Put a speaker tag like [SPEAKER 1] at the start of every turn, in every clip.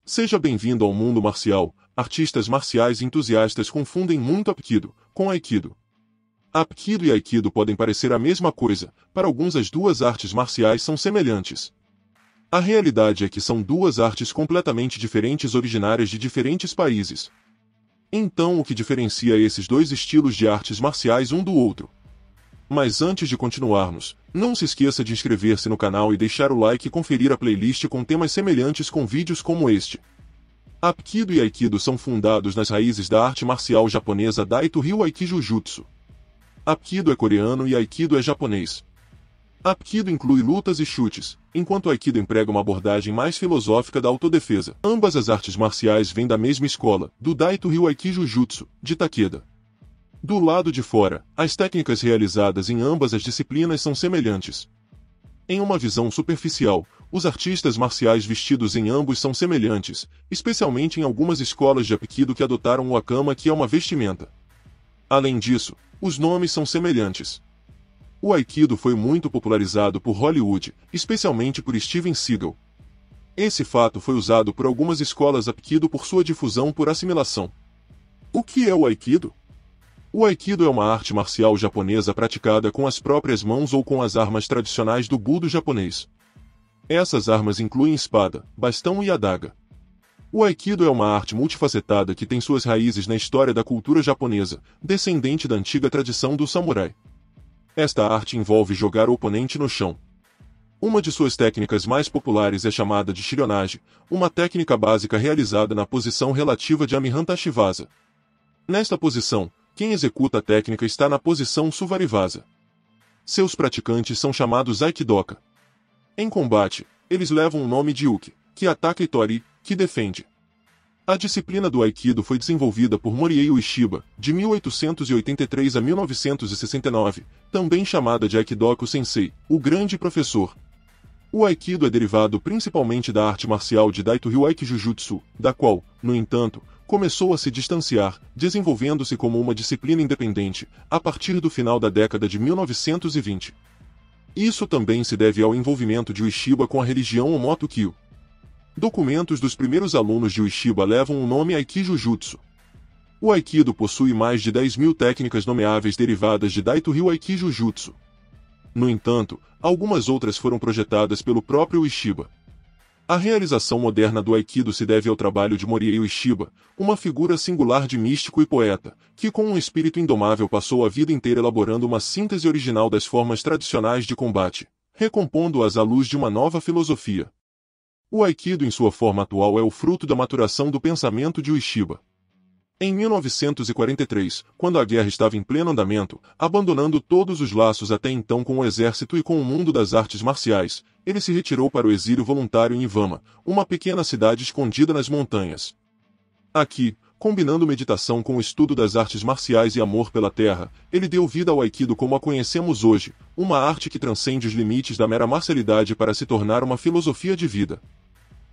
[SPEAKER 1] Seja bem-vindo ao mundo marcial. Artistas marciais entusiastas confundem muito Apkido com Aikido. Apkido e Aikido podem parecer a mesma coisa, para alguns as duas artes marciais são semelhantes. A realidade é que são duas artes completamente diferentes originárias de diferentes países. Então o que diferencia esses dois estilos de artes marciais um do outro? Mas antes de continuarmos, não se esqueça de inscrever-se no canal e deixar o like e conferir a playlist com temas semelhantes com vídeos como este. Apkido e Aikido são fundados nas raízes da arte marcial japonesa Daito Ryu Aikijujutsu. Apkido é coreano e Aikido é japonês. Apkido inclui lutas e chutes, enquanto Aikido emprega uma abordagem mais filosófica da autodefesa. Ambas as artes marciais vêm da mesma escola, do Daito Ryu Aikijujutsu, de Takeda. Do lado de fora, as técnicas realizadas em ambas as disciplinas são semelhantes. Em uma visão superficial, os artistas marciais vestidos em ambos são semelhantes, especialmente em algumas escolas de Apkido que adotaram o Akama, que é uma vestimenta. Além disso, os nomes são semelhantes. O Aikido foi muito popularizado por Hollywood, especialmente por Steven Seagal. Esse fato foi usado por algumas escolas Apkido por sua difusão por assimilação. O que é o Aikido? O Aikido é uma arte marcial japonesa praticada com as próprias mãos ou com as armas tradicionais do Budo japonês. Essas armas incluem espada, bastão e adaga. O Aikido é uma arte multifacetada que tem suas raízes na história da cultura japonesa, descendente da antiga tradição do samurai. Esta arte envolve jogar o oponente no chão. Uma de suas técnicas mais populares é chamada de Shirionage, uma técnica básica realizada na posição relativa de Amihanta Shivasa. Nesta posição, quem executa a técnica está na posição Suvarivasa. Seus praticantes são chamados Aikidoka. Em combate, eles levam o nome de Uki, que ataca, e Tori, que defende. A disciplina do Aikido foi desenvolvida por Morihei Ueshiba, de 1883 a 1969, também chamada de Aikidoku Sensei, o grande professor. O Aikido é derivado principalmente da arte marcial de Daito Ryu Aikijujutsu, da qual, no entanto, começou a se distanciar, desenvolvendo-se como uma disciplina independente, a partir do final da década de 1920. Isso também se deve ao envolvimento de Ueshiba com a religião Omoto-kyo. Documentos dos primeiros alunos de Ueshiba levam o nome Aikijujutsu. O Aikido possui mais de 10.000 técnicas nomeáveis derivadas de Daito Ryu Aikijujutsu. No entanto, algumas outras foram projetadas pelo próprio Ueshiba. A realização moderna do Aikido se deve ao trabalho de Morihei Ueshiba, uma figura singular de místico e poeta, que com um espírito indomável passou a vida inteira elaborando uma síntese original das formas tradicionais de combate, recompondo-as à luz de uma nova filosofia. O Aikido em sua forma atual é o fruto da maturação do pensamento de Ueshiba. Em 1943, quando a guerra estava em pleno andamento, abandonando todos os laços até então com o exército e com o mundo das artes marciais, ele se retirou para o exílio voluntário em Iwama, uma pequena cidade escondida nas montanhas. Aqui, combinando meditação com o estudo das artes marciais e amor pela terra, ele deu vida ao Aikido como a conhecemos hoje, uma arte que transcende os limites da mera marcialidade para se tornar uma filosofia de vida.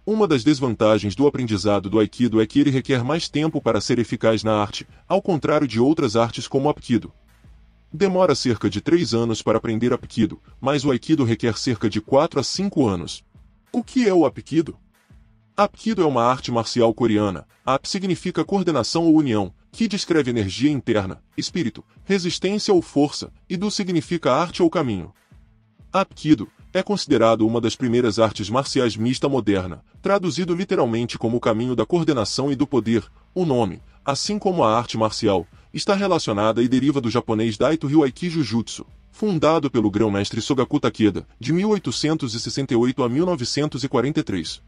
[SPEAKER 1] Uma das desvantagens do aprendizado do Aikido é que ele requer mais tempo para ser eficaz na arte, ao contrário de outras artes como o Apkido. Demora cerca de 3 anos para aprender Apkido, mas o Aikido requer cerca de 4 a 5 anos. O que é o Apkido? Apkido é uma arte marcial coreana. Ap significa coordenação ou união, que descreve energia interna, espírito, resistência ou força, e do significa arte ou caminho. Apkido é considerado uma das primeiras artes marciais mista moderna, traduzido literalmente como o caminho da coordenação e do poder. O nome, assim como a arte marcial, está relacionada e deriva do japonês Daito Ryu Aikijujutsu, fundado pelo grão-mestre Sogaku Takeda, de 1868 a 1943.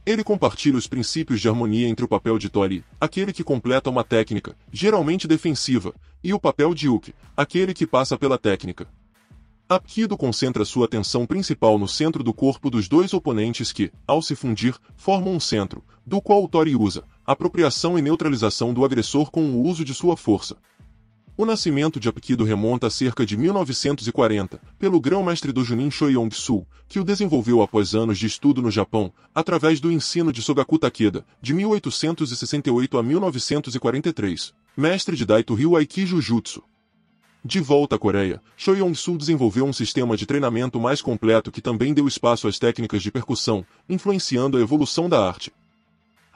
[SPEAKER 1] Ele compartilha os princípios de harmonia entre o papel de Tori, aquele que completa uma técnica, geralmente defensiva, e o papel de Uki, aquele que passa pela técnica. Apkido concentra sua atenção principal no centro do corpo dos dois oponentes que, ao se fundir, formam um centro, do qual o Tori usa, apropriação e neutralização do agressor com o uso de sua força. O nascimento de Apkido remonta a cerca de 1940, pelo grão-mestre do Junin Shoyong-sul, que o desenvolveu após anos de estudo no Japão, através do ensino de Sogaku Takeda, de 1868 a 1943, mestre de Daito Ryu Aikijujutsu. De volta à Coreia, Shoyong-sul desenvolveu um sistema de treinamento mais completo que também deu espaço às técnicas de percussão, influenciando a evolução da arte.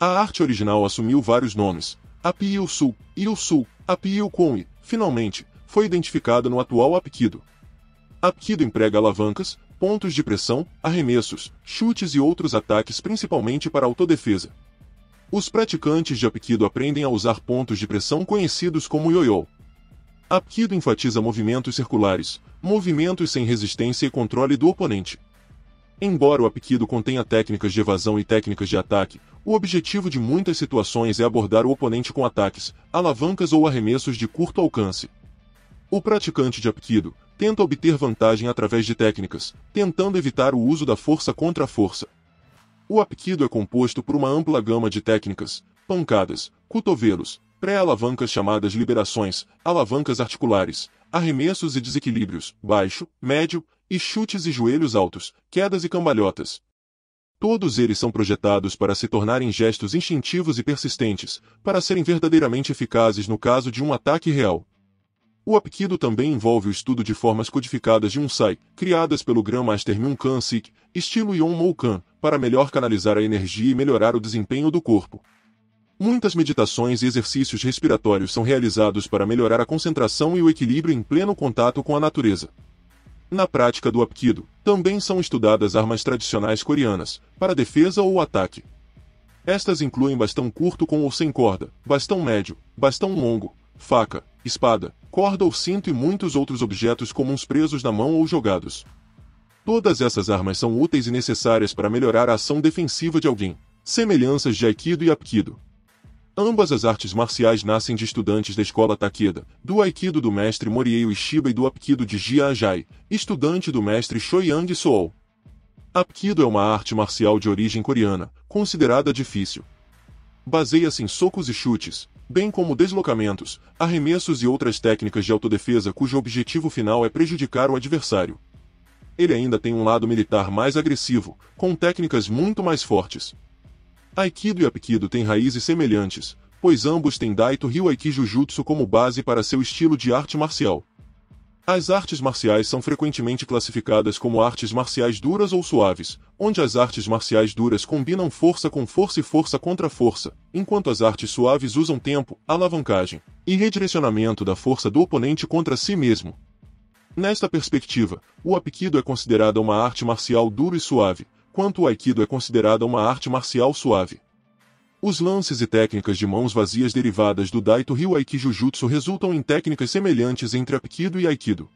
[SPEAKER 1] A arte original assumiu vários nomes: Apkyusu, Ilsu, Apkyukon e, finalmente, foi identificada no atual Apkido. Apkido emprega alavancas, pontos de pressão, arremessos, chutes e outros ataques principalmente para autodefesa. Os praticantes de Apkido aprendem a usar pontos de pressão conhecidos como ioiô. Apkido enfatiza movimentos circulares, movimentos sem resistência e controle do oponente. Embora o Apkido contenha técnicas de evasão e técnicas de ataque, o objetivo de muitas situações é abordar o oponente com ataques, alavancas ou arremessos de curto alcance. O praticante de Apkido tenta obter vantagem através de técnicas, tentando evitar o uso da força contra a força. O Apkido é composto por uma ampla gama de técnicas: pancadas, cotovelos, pré-alavancas chamadas liberações, alavancas articulares, arremessos e desequilíbrios, baixo, médio, e chutes e joelhos altos, quedas e cambalhotas. Todos eles são projetados para se tornarem gestos instintivos e persistentes, para serem verdadeiramente eficazes no caso de um ataque real. O Apkido também envolve o estudo de formas codificadas de Unsai, criadas pelo Grandmaster Myung-Kan Sik, estilo Yeon-Mo-Kan, para melhor canalizar a energia e melhorar o desempenho do corpo. Muitas meditações e exercícios respiratórios são realizados para melhorar a concentração e o equilíbrio em pleno contato com a natureza. Na prática do Apkido, também são estudadas armas tradicionais coreanas, para defesa ou ataque. Estas incluem bastão curto com ou sem corda, bastão médio, bastão longo, faca, espada, corda ou cinto e muitos outros objetos comuns presos na mão ou jogados. Todas essas armas são úteis e necessárias para melhorar a ação defensiva de alguém. Semelhanças de Aikido e Apkido. Ambas as artes marciais nascem de estudantes da escola Takeda, do Aikido do mestre Morihei Ueshiba e do Apkido de Jia Ajay, estudante do mestre Shoyang Sool. Apkido é uma arte marcial de origem coreana, considerada difícil. Baseia-se em socos e chutes, bem como deslocamentos, arremessos e outras técnicas de autodefesa cujo objetivo final é prejudicar o adversário. Ele ainda tem um lado militar mais agressivo, com técnicas muito mais fortes. Aikido e Apkido têm raízes semelhantes, pois ambos têm Daito Ryu-Aiki Jujutsu como base para seu estilo de arte marcial. As artes marciais são frequentemente classificadas como artes marciais duras ou suaves, onde as artes marciais duras combinam força com força e força contra força, enquanto as artes suaves usam tempo, alavancagem e redirecionamento da força do oponente contra si mesmo. Nesta perspectiva, o Apkido é considerada uma arte marcial dura e suave, enquanto o Aikido é considerada uma arte marcial suave. Os lances e técnicas de mãos vazias derivadas do Daito Ryu-Aiki Jujutsu resultam em técnicas semelhantes entre Apkido e Aikido.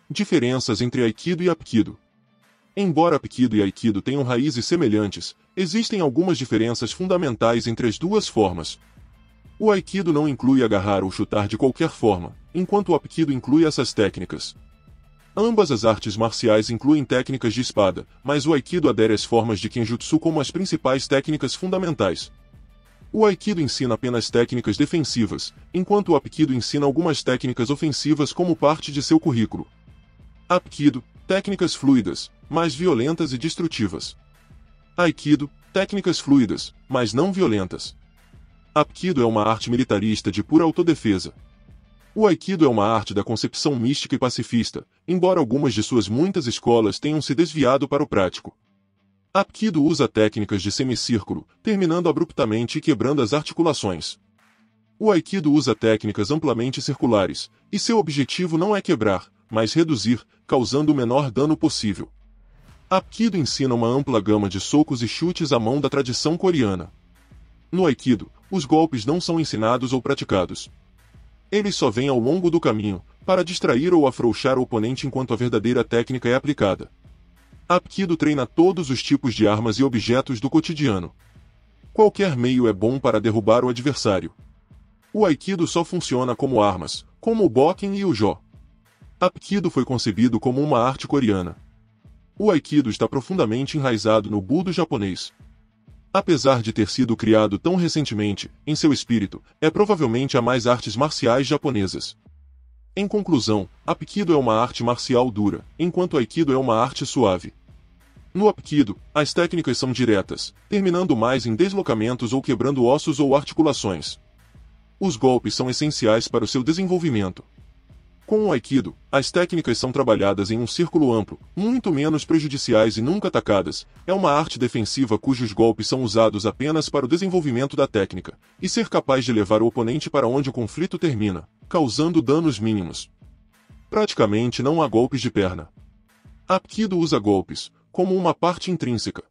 [SPEAKER 1] Diferenças entre Aikido e Apkido. Embora Apkido e Aikido tenham raízes semelhantes, existem algumas diferenças fundamentais entre as duas formas. O Aikido não inclui agarrar ou chutar de qualquer forma, enquanto o Apkido inclui essas técnicas. Ambas as artes marciais incluem técnicas de espada, mas o Aikido adere às formas de Kenjutsu como as principais técnicas fundamentais. O Aikido ensina apenas técnicas defensivas, enquanto o Apkido ensina algumas técnicas ofensivas como parte de seu currículo. Apkido, técnicas fluidas, mais violentas e destrutivas. Aikido, técnicas fluidas, mas não violentas. Apkido é uma arte militarista de pura autodefesa. O Aikido é uma arte da concepção mística e pacifista, embora algumas de suas muitas escolas tenham se desviado para o prático. Apkido usa técnicas de semicírculo, terminando abruptamente e quebrando as articulações. O Aikido usa técnicas amplamente circulares, e seu objetivo não é quebrar, mas reduzir, causando o menor dano possível. Apkido ensina uma ampla gama de socos e chutes à mão da tradição coreana. No Aikido, os golpes não são ensinados ou praticados. Eles só vêm ao longo do caminho, para distrair ou afrouxar o oponente enquanto a verdadeira técnica é aplicada. Apkido treina todos os tipos de armas e objetos do cotidiano. Qualquer meio é bom para derrubar o adversário. O Aikido só funciona como armas, como o Bokken e o Jo. Apkido foi concebido como uma arte coreana. O Aikido está profundamente enraizado no Budo japonês. Apesar de ter sido criado tão recentemente, em seu espírito, é provavelmente a mais artes marciais japonesas. Em conclusão, Apkido é uma arte marcial dura, enquanto Aikido é uma arte suave. No Apkido, as técnicas são diretas, terminando mais em deslocamentos ou quebrando ossos ou articulações. Os golpes são essenciais para o seu desenvolvimento. Com o Aikido, as técnicas são trabalhadas em um círculo amplo, muito menos prejudiciais e nunca atacadas. É uma arte defensiva cujos golpes são usados apenas para o desenvolvimento da técnica, e ser capaz de levar o oponente para onde o conflito termina, causando danos mínimos. Praticamente não há golpes de perna. Aikido usa golpes, como uma parte intrínseca.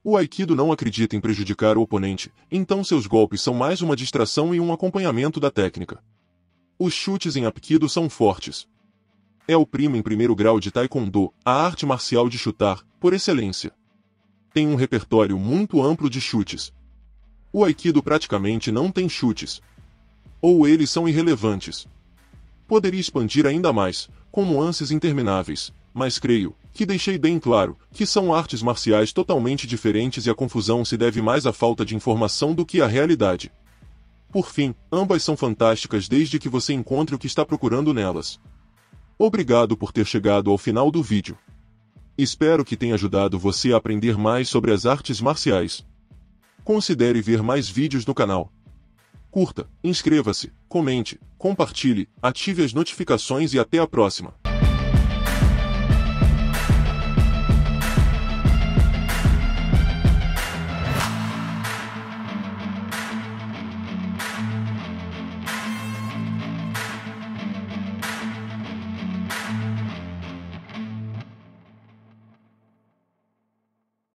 [SPEAKER 1] O Aikido não acredita em prejudicar o oponente, então seus golpes são mais uma distração e um acompanhamento da técnica. Os chutes em Aikido são fortes. É o primo em primeiro grau de Taekwondo, a arte marcial de chutar, por excelência. Tem um repertório muito amplo de chutes. O Aikido praticamente não tem chutes. Ou eles são irrelevantes. Poderia expandir ainda mais, com nuances intermináveis, mas creio que deixei bem claro que são artes marciais totalmente diferentes e a confusão se deve mais à falta de informação do que à realidade. Por fim, ambas são fantásticas desde que você encontre o que está procurando nelas. Obrigado por ter chegado ao final do vídeo. Espero que tenha ajudado você a aprender mais sobre as artes marciais. Considere ver mais vídeos no canal. Curta, inscreva-se, comente, compartilhe, ative as notificações e até a próxima.